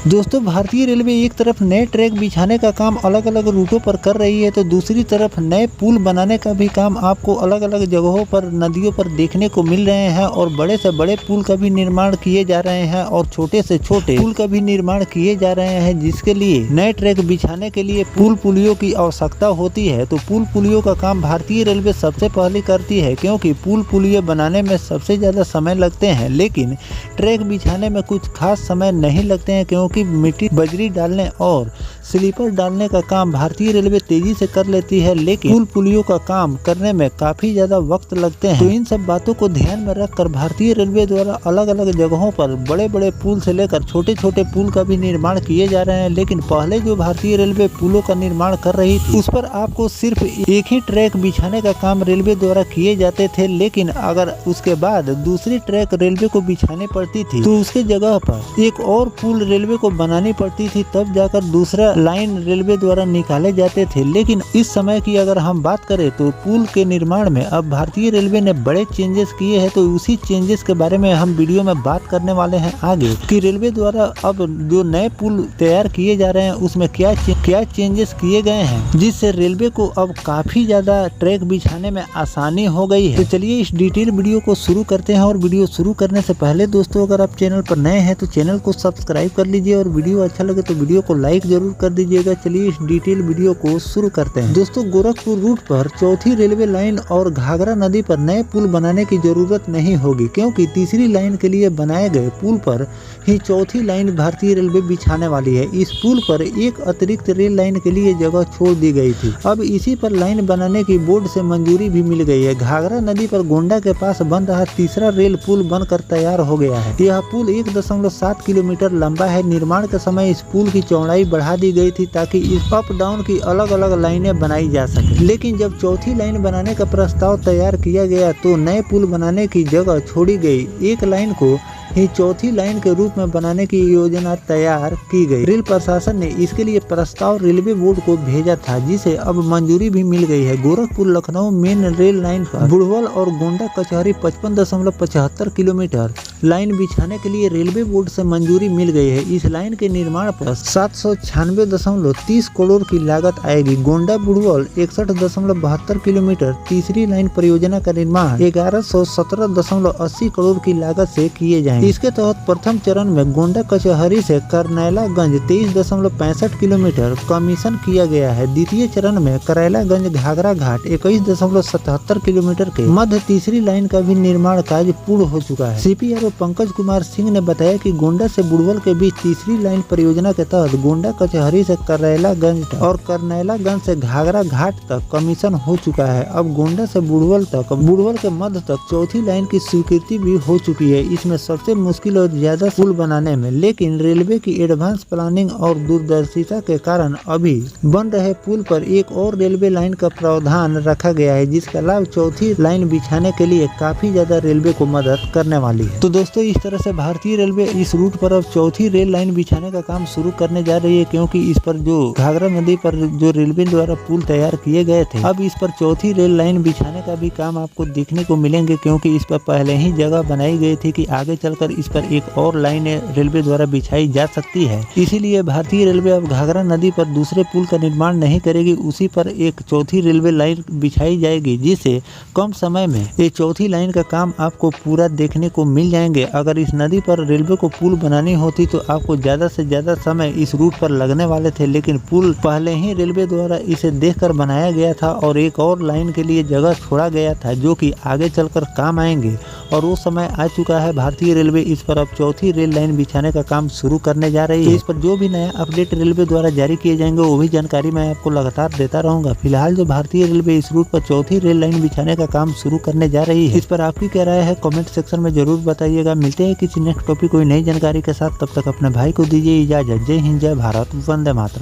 दोस्तों भारतीय रेलवे एक तरफ नए ट्रैक बिछाने का काम अलग अलग रूटों पर कर रही है तो दूसरी तरफ नए पुल बनाने का भी काम आपको अलग अलग जगहों पर नदियों पर देखने को मिल रहे हैं और बड़े से बड़े पुल का भी निर्माण किए जा रहे हैं और छोटे से छोटे पुल का भी निर्माण किए जा रहे हैं, जिसके लिए नए ट्रैक बिछाने के लिए पुल पुलियों की आवश्यकता होती है। तो पुल पुलियों का काम भारतीय रेलवे सबसे पहले करती है, क्योंकि पुल पुलिया बनाने में सबसे ज़्यादा समय लगते हैं, लेकिन ट्रैक बिछाने में कुछ खास समय नहीं लगते हैं, क्योंकि मिट्टी बजरी डालने और स्लीपर डालने का काम भारतीय रेलवे तेजी से कर लेती है, लेकिन पुल पुलियों का काम करने में काफी ज्यादा वक्त लगते हैं। तो इन सब बातों को ध्यान में रखकर भारतीय रेलवे द्वारा अलग अलग जगहों पर बड़े बड़े पुल से लेकर छोटे छोटे पुल का भी निर्माण किए जा रहे हैं। लेकिन पहले जो भारतीय रेलवे पुलों का निर्माण कर रही थी उस पर आपको सिर्फ एक ही ट्रैक बिछाने का काम रेलवे द्वारा किए जाते थे, लेकिन अगर उसके बाद दूसरी ट्रैक रेलवे को बिछानी पड़ती थी तो उसके जगह पर एक और पुल रेलवे को बनानी पड़ती थी, तब जाकर दूसरा लाइन रेलवे द्वारा निकाले जाते थे। लेकिन इस समय की अगर हम बात करें तो पुल के निर्माण में अब भारतीय रेलवे ने बड़े चेंजेस किए हैं। तो उसी चेंजेस के बारे में हम वीडियो में बात करने वाले हैं आगे कि रेलवे द्वारा अब जो नए पुल तैयार किए जा रहे हैं उसमें क्या चेंजेस किए गए हैं, जिससे रेलवे को अब काफी ज्यादा ट्रैक बिछाने में आसानी हो गई है। तो चलिए इस डिटेल वीडियो को शुरू करते हैं। और वीडियो शुरू करने से पहले दोस्तों अगर आप चैनल पर नए हैं तो चैनल को सब्सक्राइब कर लीजिए और वीडियो अच्छा लगे तो वीडियो को लाइक जरूर कर दीजिएगा। चलिए इस डिटेल वीडियो को शुरू करते हैं। दोस्तों गोरखपुर रूट पर चौथी रेलवे लाइन और घाघरा नदी पर नए पुल बनाने की जरूरत नहीं होगी, क्योंकि तीसरी लाइन के लिए बनाए गए पुल पर ही चौथी लाइन भारतीय रेलवे बिछाने वाली है। इस पुल पर एक अतिरिक्त रेल लाइन के लिए जगह छोड़ दी गई थी, अब इसी पर लाइन बनाने की बोर्ड से मंजूरी भी मिल गई है। घाघरा नदी पर गोंडा के पास बन रहा तीसरा रेल पुल बनकर तैयार हो गया है। यह पुल 1.7 किलोमीटर लंबा है। निर्माण के समय इस पुल की चौड़ाई बढ़ा दी गई थी ताकि इस अप डाउन की अलग अलग लाइनें बनाई जा सके, लेकिन जब चौथी लाइन बनाने का प्रस्ताव तैयार किया गया तो नए पुल बनाने की जगह छोड़ी गई। एक लाइन को ही चौथी लाइन के रूप में बनाने की योजना तैयार की गई। रेल प्रशासन ने इसके लिए प्रस्ताव रेलवे बोर्ड को भेजा था, जिसे अब मंजूरी भी मिल गई है। Gorakhpur Lucknow main rail line पर बुढ़वल और गोंडा कचहरी 55.75 किलोमीटर लाइन बिछाने के लिए रेलवे बोर्ड से मंजूरी मिल गई है। इस लाइन के निर्माण पर 796.30 करोड़ की लागत आएगी। गोंडा बुढ़वल 61.72 किलोमीटर तीसरी लाइन परियोजना का निर्माण 1117.80 करोड़ की लागत से किए जाएंगे। इसके तहत प्रथम चरण में गोंडा कचहरी से करनैलागंज 23.65 किलोमीटर कमीशन किया गया है। द्वितीय चरण में करैलागंज घाघरा घाट 21.77 किलोमीटर के मध्य तीसरी लाइन का भी निर्माण कार्य पूर्ण हो चुका है। CPRO पंकज कुमार सिंह ने बताया कि गोंडा से बुढ़वल के बीच तीसरी लाइन परियोजना के तहत गोंडा कचहरी से करैलागंज और करनैलागंज से घाघरा घाट तक कमीशन हो चुका है। अब गोंडा से बुढ़वल तक, बुढ़वल के मध्य तक चौथी लाइन की स्वीकृति भी हो चुकी है। इसमें सबसे मुश्किल और ज्यादा पुल बनाने में, लेकिन रेलवे की एडवांस प्लानिंग और दूरदर्शिता के कारण अभी बन रहे पुल पर एक और रेलवे लाइन का प्रावधान रखा गया है, जिसका लाभ चौथी लाइन बिछाने के लिए काफी ज्यादा रेलवे को मदद करने वाली है। तो दोस्तों इस तरह से भारतीय रेलवे इस रूट पर अब चौथी रेल लाइन बिछाने का काम शुरू करने जा रही है, क्योंकि इस पर जो घाघरा नदी पर जो रेलवे द्वारा पुल तैयार किए गए थे, अब इस पर चौथी रेल लाइन बिछाने का भी काम आपको देखने को मिलेंगे, क्योंकि इस पर पहले ही जगह बनाई गई थी कि आगे चलकर इस पर एक और लाइन रेलवे द्वारा बिछाई जा सकती है। इसीलिए भारतीय रेलवे अब घाघरा नदी पर दूसरे पुल का निर्माण नहीं करेगी, उसी पर एक चौथी रेलवे लाइन बिछाई जाएगी, जिससे कम समय में ये चौथी लाइन का काम आपको पूरा देखने को मिल जाएंगे। अगर इस नदी पर रेलवे को पुल बनानी होती तो आपको ज्यादा से ज्यादा समय इस रूट पर लगने वाले थे, लेकिन पुल पहले ही रेलवे द्वारा इसे देखकर बनाया गया था और एक और लाइन के लिए जगह छोड़ा गया था, जो कि आगे चलकर काम आएंगे और वो समय आ चुका है। भारतीय रेलवे इस पर अब चौथी रेल लाइन बिछाने का काम शुरू करने जा रही है। इस पर जो भी नया अपडेट रेलवे द्वारा जारी किए जाएंगे वो भी जानकारी मैं आपको लगातार देता रहूंगा। फिलहाल जो भारतीय रेलवे इस रूट पर चौथी रेल लाइन बिछाने का काम शुरू करने जा रही है, इस पर आपकी क्या राय है कमेंट सेक्शन में जरूर बताइएगा। मिलते हैं किसी नेक्स्ट टॉपिक कोई नई जानकारी के साथ, तब तक अपने भाई को दीजिए इजाजत। जय हिंद, जय भारत, वंदे मातरम।